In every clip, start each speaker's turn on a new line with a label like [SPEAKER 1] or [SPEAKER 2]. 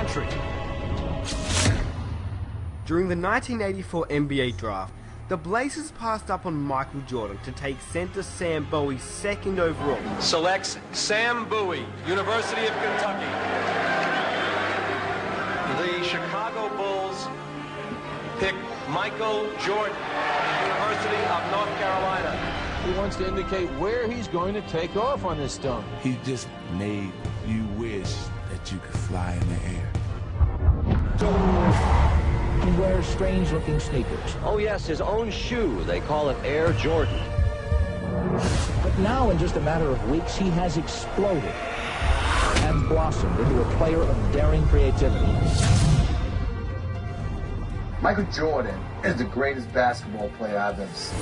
[SPEAKER 1] country.
[SPEAKER 2] During the 1984 NBA draft, the Blazers passed up on Michael Jordan to take center Sam Bowie second overall.
[SPEAKER 3] Selects Sam Bowie, University of Kentucky. The Chicago Bulls pick Michael Jordan, University of North Carolina.
[SPEAKER 4] He wants to indicate where he's going to take off on this dunk.
[SPEAKER 5] He just made you wish that you could fly in the air.
[SPEAKER 6] He wears strange-looking sneakers.
[SPEAKER 7] Oh yes, his own shoe. They call it Air Jordan.
[SPEAKER 6] But now, in just a matter of weeks, he has exploded and blossomed into a player of daring creativity.
[SPEAKER 8] Michael Jordan is the greatest basketball player I've ever seen.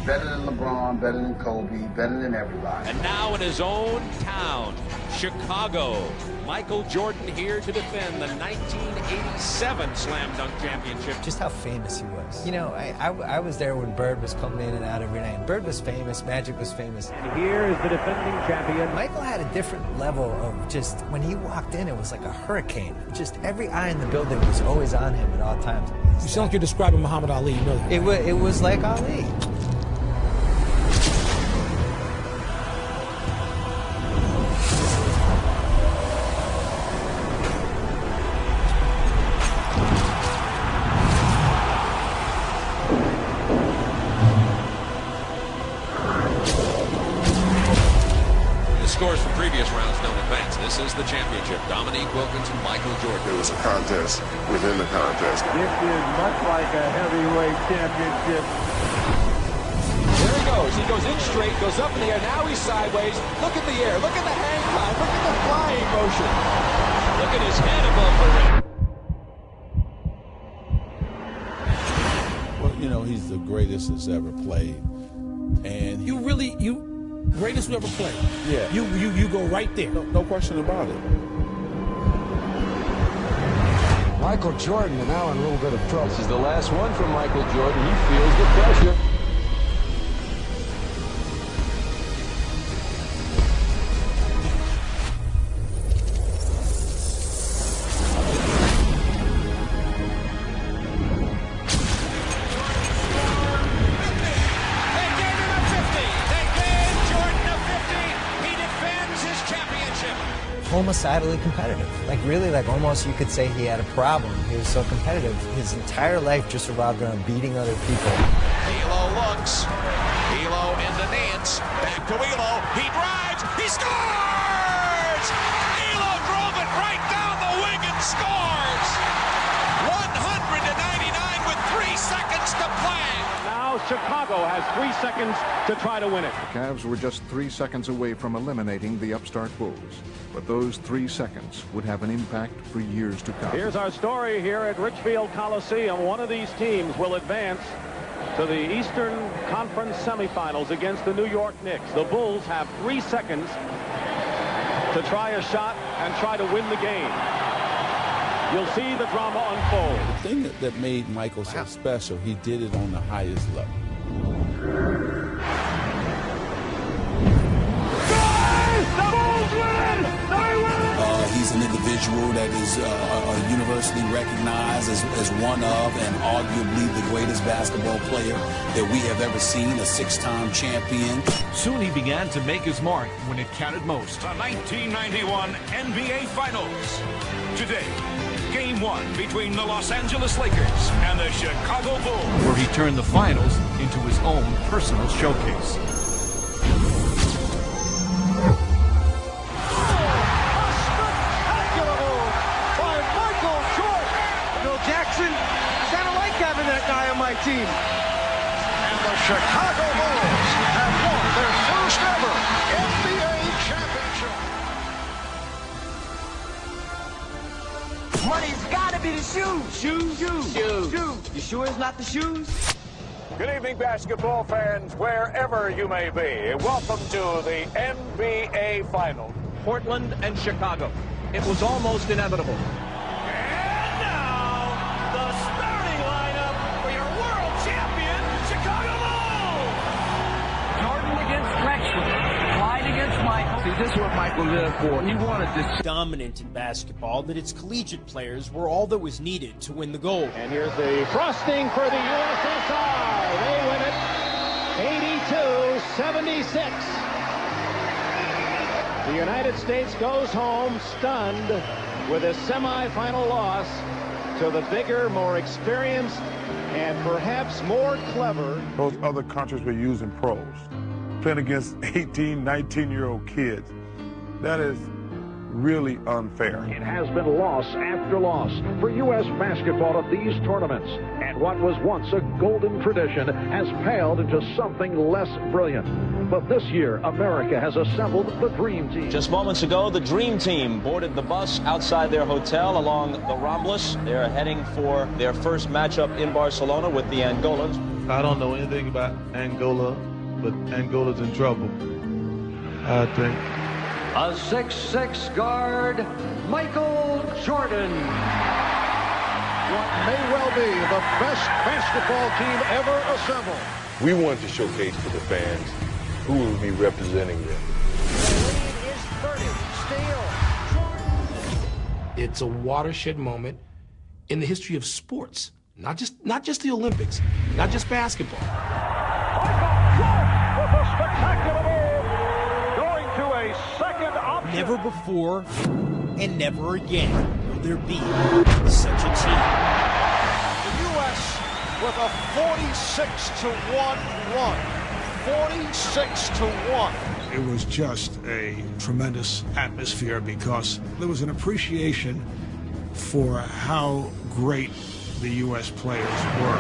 [SPEAKER 8] Better than LeBron, better than Kobe, better than everybody.
[SPEAKER 9] And now in his own town, Chicago, Michael Jordan here to defend the 1987 Slam Dunk Championship.
[SPEAKER 10] Just how famous he was. You know, I was there when Bird was coming in and out every night. Bird was famous, Magic was famous.
[SPEAKER 1] And here is the defending champion.
[SPEAKER 10] Michael had a different level of just, when he walked in, it was like a hurricane. Just every eye in the building was always on him at all times.
[SPEAKER 1] You sound like you're describing Muhammad Ali, you know that.
[SPEAKER 10] It was like Ali.
[SPEAKER 9] Scores from previous rounds don't advance. This is the championship. Dominique Wilkins and Michael Jordan.
[SPEAKER 11] It was a contest within the contest.
[SPEAKER 12] This is much like a heavyweight championship.
[SPEAKER 4] There he goes. He goes in straight, goes up in the air. Now he's sideways. Look at the air. Look at the hang time. Look at the flying motion.
[SPEAKER 9] Look at his Hannibal parade.
[SPEAKER 5] Well, you know, he's the greatest that's ever played. And
[SPEAKER 1] greatest who ever played.
[SPEAKER 5] Yeah.
[SPEAKER 1] You go right there.
[SPEAKER 5] No question about it.
[SPEAKER 12] Michael Jordan is now in a little bit of trouble.
[SPEAKER 4] This is the last one from Michael Jordan. He feels the pressure.
[SPEAKER 10] Homicidally competitive. Like really, like almost you could say he had a problem. He was so competitive. His entire life just revolved around beating other people.
[SPEAKER 9] Elo looks. Elo into Nance. Back to Elo. He drives. He scores! Elo drove it right down the wing and scores! 199 with 3 seconds to play.
[SPEAKER 12] Now Chicago has 3 seconds to try to win it.
[SPEAKER 13] The Cavs were just 3 seconds away from eliminating the upstart Bulls. But those 3 seconds would have an impact for years to come.
[SPEAKER 12] Here's our story here at Richfield Coliseum. One of these teams will advance to the Eastern Conference semifinals against the New York Knicks. The Bulls have 3 seconds to try a shot and try to win the game. You'll see the drama unfold.
[SPEAKER 5] The thing that made Michael so special, he did it on the highest level.
[SPEAKER 14] He's an individual that is universally recognized as one of and arguably the greatest basketball player that we have ever seen, a 6-time champion.
[SPEAKER 1] Soon he began to make his mark when it counted most.
[SPEAKER 15] The 1991 NBA Finals. Today, Game 1 between the Los Angeles Lakers and the Chicago Bulls,
[SPEAKER 1] where he turned the finals into his own personal showcase.
[SPEAKER 12] Team. And the Chicago Bulls have won their first ever NBA championship.
[SPEAKER 16] Money's gotta be the shoes. Shoes. You sure it's not the shoes?
[SPEAKER 12] Good evening, basketball fans, wherever you may be. Welcome to the NBA Finals.
[SPEAKER 3] Portland and Chicago. It was almost inevitable.
[SPEAKER 16] This is what Michael lived for. He wanted this.
[SPEAKER 17] Dominant in basketball that its collegiate players were all that was needed to win the gold.
[SPEAKER 12] And here's the frosting for the USSR. They win it 82-76. The United States goes home stunned with a semifinal loss to the bigger, more experienced, and perhaps more clever.
[SPEAKER 11] Those other countries were using pros, playing against 18, 19-year-old kids. That is really unfair.
[SPEAKER 12] It has been loss after loss for U.S. basketball at these tournaments. And what was once a golden tradition has paled into something less brilliant. But this year, America has assembled the Dream Team.
[SPEAKER 7] Just moments ago, the Dream Team boarded the bus outside their hotel along the Ramblas. They're heading for their first matchup in Barcelona with the Angolans.
[SPEAKER 5] I don't know anything about Angola, but Angola's in trouble, I think.
[SPEAKER 16] A 6'6" guard, Michael Jordan.
[SPEAKER 12] What may well be the best basketball team ever assembled.
[SPEAKER 18] We want to showcase to the fans who will be representing them.
[SPEAKER 16] The lead is 30. Steal.
[SPEAKER 19] It's a watershed moment in the history of sports, not just the Olympics, not just basketball.
[SPEAKER 12] With a spectacular move, going to a second option.
[SPEAKER 17] Never before and never again will there be such a team.
[SPEAKER 4] The U.S. with a 46-1 run. 46-1.
[SPEAKER 20] It was just a tremendous atmosphere because there was an appreciation for how great the U.S. players were.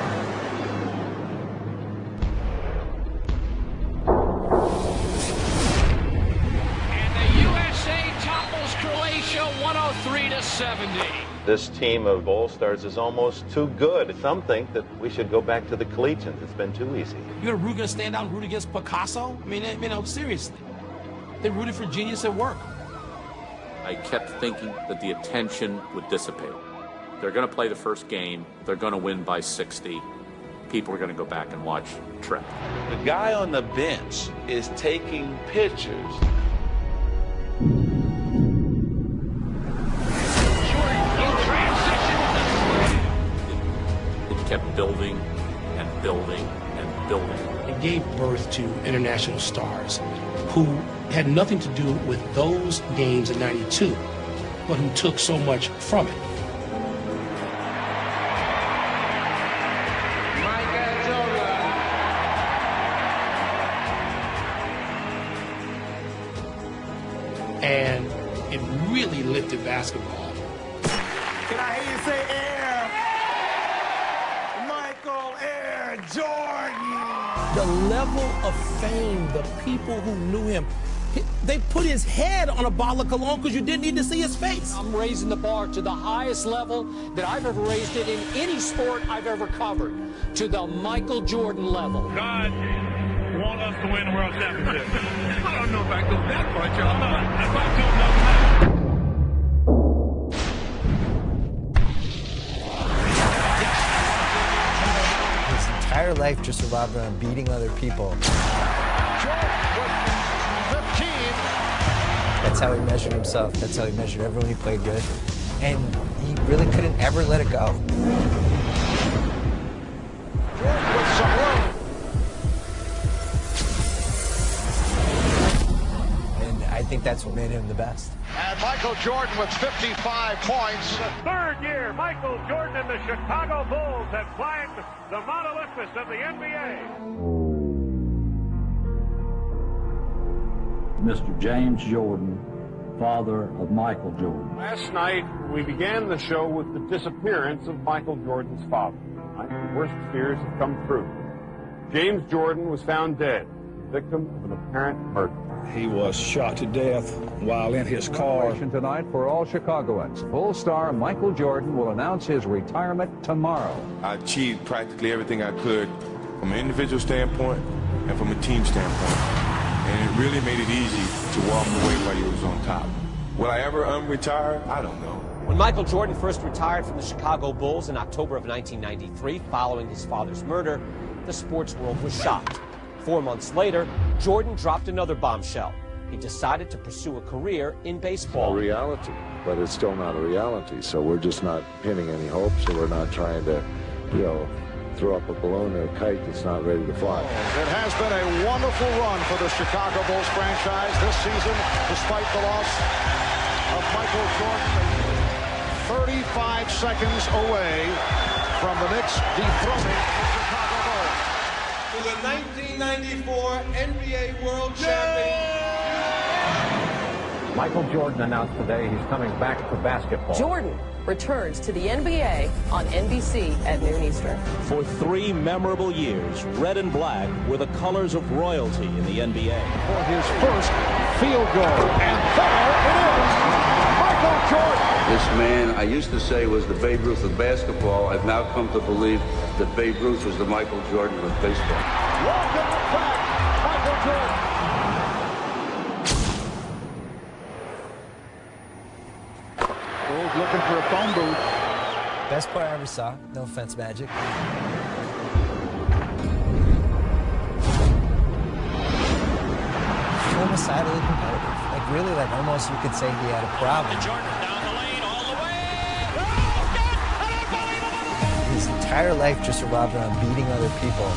[SPEAKER 15] And the USA topples Croatia 103-70.
[SPEAKER 7] This team of All-Stars is almost too good. Some think that we should go back to the collegians. It's been too easy.
[SPEAKER 19] You're going to stand out and root against Picasso? I mean, seriously. They rooted for genius at work.
[SPEAKER 21] I kept thinking that the attention would dissipate. They're going to play the first game. They're going to win by 60. People are going to go back and watch Trek.
[SPEAKER 5] The guy on the bench is taking pictures.
[SPEAKER 21] It kept building and building and building.
[SPEAKER 19] It gave birth to international stars who had nothing to do with those games in '92, but who took so much from it. And it really lifted basketball.
[SPEAKER 2] Can I hear you say Air? Michael Air Jordan!
[SPEAKER 17] The level of fame, the people who knew him, they put his head on a bottle of cologne because you didn't need to see his face.
[SPEAKER 22] I'm raising the bar to the highest level that I've ever raised it in any sport I've ever covered, to the Michael Jordan level.
[SPEAKER 15] God want us to win the World Championship. I don't know if I go that far, y'all. If I go that
[SPEAKER 10] His entire life just revolved around beating other people. That's how he measured himself. That's how he measured everyone he played with. And he really couldn't ever let it go.
[SPEAKER 12] With some room.
[SPEAKER 10] And I think that's what made him the best.
[SPEAKER 12] And Michael Jordan with 55 points. The third year, Michael Jordan and the Chicago Bulls have climbed the Mount Olympus of the NBA.
[SPEAKER 23] Mr. James Jordan, father of Michael Jordan.
[SPEAKER 12] Last night, we began the show with the disappearance of Michael Jordan's father. The worst fears have come true. James Jordan was found dead, victim of an apparent murder.
[SPEAKER 20] He was shot to death while in his car.
[SPEAKER 4] Tonight for all Chicagoans. Full star Michael Jordan will announce his retirement tomorrow.
[SPEAKER 11] I achieved practically everything I could from an individual standpoint and from a team standpoint. And it really made it easy to walk away while you was on top. Will I ever unretire? I don't know.
[SPEAKER 24] When Michael Jordan first retired from the Chicago Bulls in October of 1993, following his father's murder, the sports world was shocked. 4 months later, Jordan dropped another bombshell. he decided to pursue a career in
[SPEAKER 18] A
[SPEAKER 24] baseball.
[SPEAKER 18] reality, but it's still not a reality. So we're just not pinning any hopes, and we're not trying to, throw up a balloon or a kite that's not ready to fly.
[SPEAKER 6] It has been a wonderful run for the Chicago Bulls franchise this season, despite the loss of Michael Jordan. 35 seconds away from the Knicks dethroning the Chicago Bulls.
[SPEAKER 8] To the 1994 NBA World Champion.
[SPEAKER 9] Michael Jordan announced today he's coming back to basketball.
[SPEAKER 13] Jordan returns to the NBA on NBC at noon Eastern.
[SPEAKER 7] For 3 memorable years, red and black were the colors of royalty in the NBA.
[SPEAKER 6] For his first field goal, and there it is! Michael Jordan!
[SPEAKER 25] This man, I used to say, was the Babe Ruth of basketball. I've now come to believe that Babe Ruth was the Michael Jordan of baseball.
[SPEAKER 6] Welcome back, Michael Jordan! Bulls looking for a phone booth.
[SPEAKER 10] Best player I ever saw. No offense, Magic. Homicidally competitive. Like really, like almost you could say he had a problem.
[SPEAKER 15] Jordan down the lane all the way.
[SPEAKER 10] His entire life just revolved around beating other people.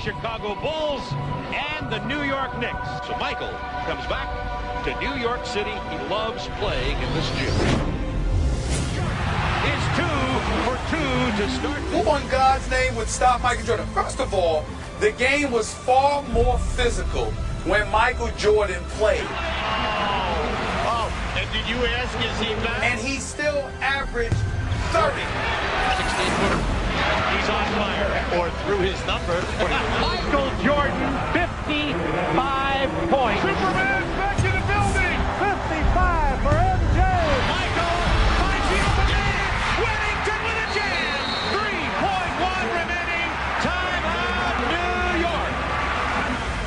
[SPEAKER 12] Chicago Bulls and the New York Knicks. So Michael comes back to New York City. He loves playing in this gym. Is 2 for 2 to start.
[SPEAKER 8] Who in God's name would stop Michael Jordan? First of all, the game was far more physical when Michael Jordan played.
[SPEAKER 12] Oh, and did you ask, is he back?
[SPEAKER 8] And he still averaged 30.
[SPEAKER 12] 16-footer. He's on fire, or through his number. Michael Jordan, 55 points. Superman back in the building. 55 for MJ. Michael finds the open man. Wellington with a jam. 3.1 remaining. Timeout, New York.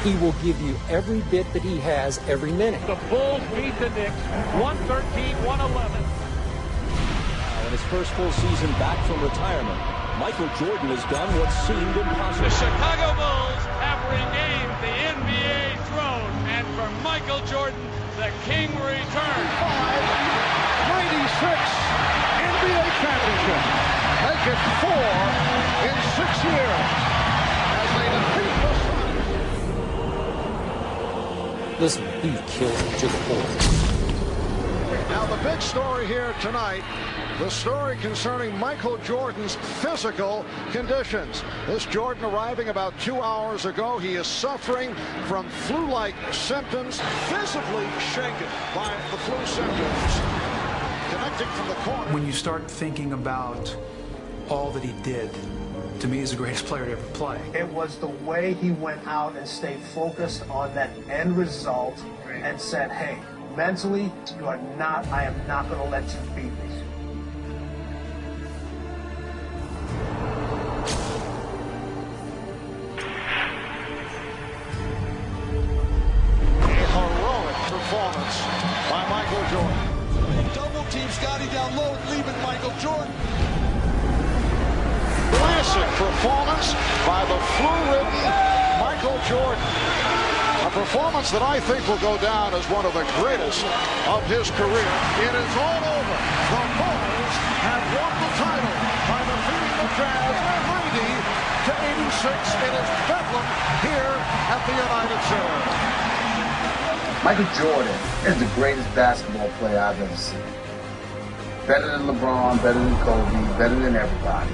[SPEAKER 22] He will give you every bit that he has every minute.
[SPEAKER 12] The Bulls beat the Knicks 113-111.
[SPEAKER 7] In his first full season back from retirement, Michael Jordan has done what seemed impossible.
[SPEAKER 15] The Chicago Bulls have regained the NBA throne, and for Michael Jordan, the king returns.
[SPEAKER 6] 96 NBA championship. Make it 4 in 6 years as they defeat the Suns.
[SPEAKER 22] Listen, he killed him to the core.
[SPEAKER 6] Now the big story here tonight, the story concerning Michael Jordan's physical conditions. This Jordan arriving about 2 hours ago. He is suffering from flu-like symptoms, visibly shaken by the flu symptoms. Connecting from the corner.
[SPEAKER 26] When you start thinking about all that he did, to me, he's the greatest player to ever play.
[SPEAKER 27] It was the way he went out and stayed focused on that end result and said, hey, mentally, I am not going to let you beat me.
[SPEAKER 6] A heroic performance by Michael Jordan.
[SPEAKER 8] Double team Scotty down low, leaving Michael Jordan.
[SPEAKER 6] Classic performance by the flu-ridden Michael Jordan. A performance that I think will go down as one of the greatest of his career. It is all over. The Bulls have won the title by defeating the Jazz 90-86. It is Bedlam here at the United Center.
[SPEAKER 28] Michael Jordan is the greatest basketball player I've ever seen. Better than LeBron, better than Kobe, better than everybody.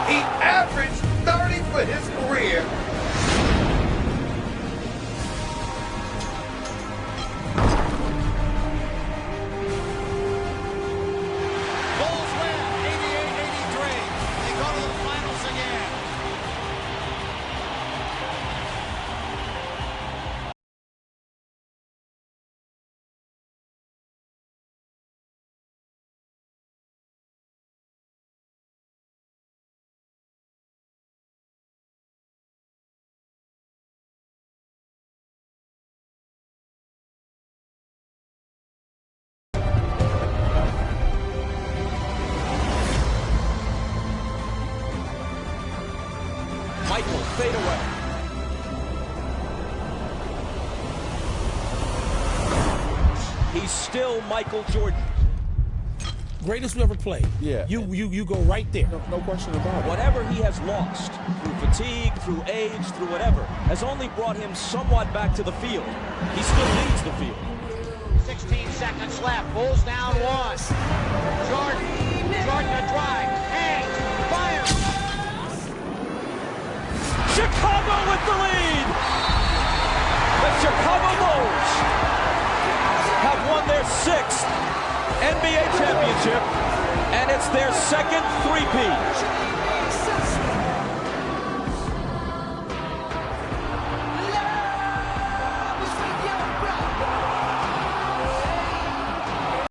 [SPEAKER 8] He averaged 30 for his career.
[SPEAKER 7] he's still Michael Jordan.
[SPEAKER 17] Greatest who ever played.
[SPEAKER 7] Yeah.
[SPEAKER 17] You go right there.
[SPEAKER 7] No question about it. Whatever he has lost, through fatigue, through age, through whatever, has only brought him somewhat back to the field. He still leads the field.
[SPEAKER 1] 16 seconds left. Bulls down one. Jordan a drive. Hangs. Fires.
[SPEAKER 7] Chicago with the lead. The Chicago Bulls have won their 6th NBA championship, and it's their second three-peat.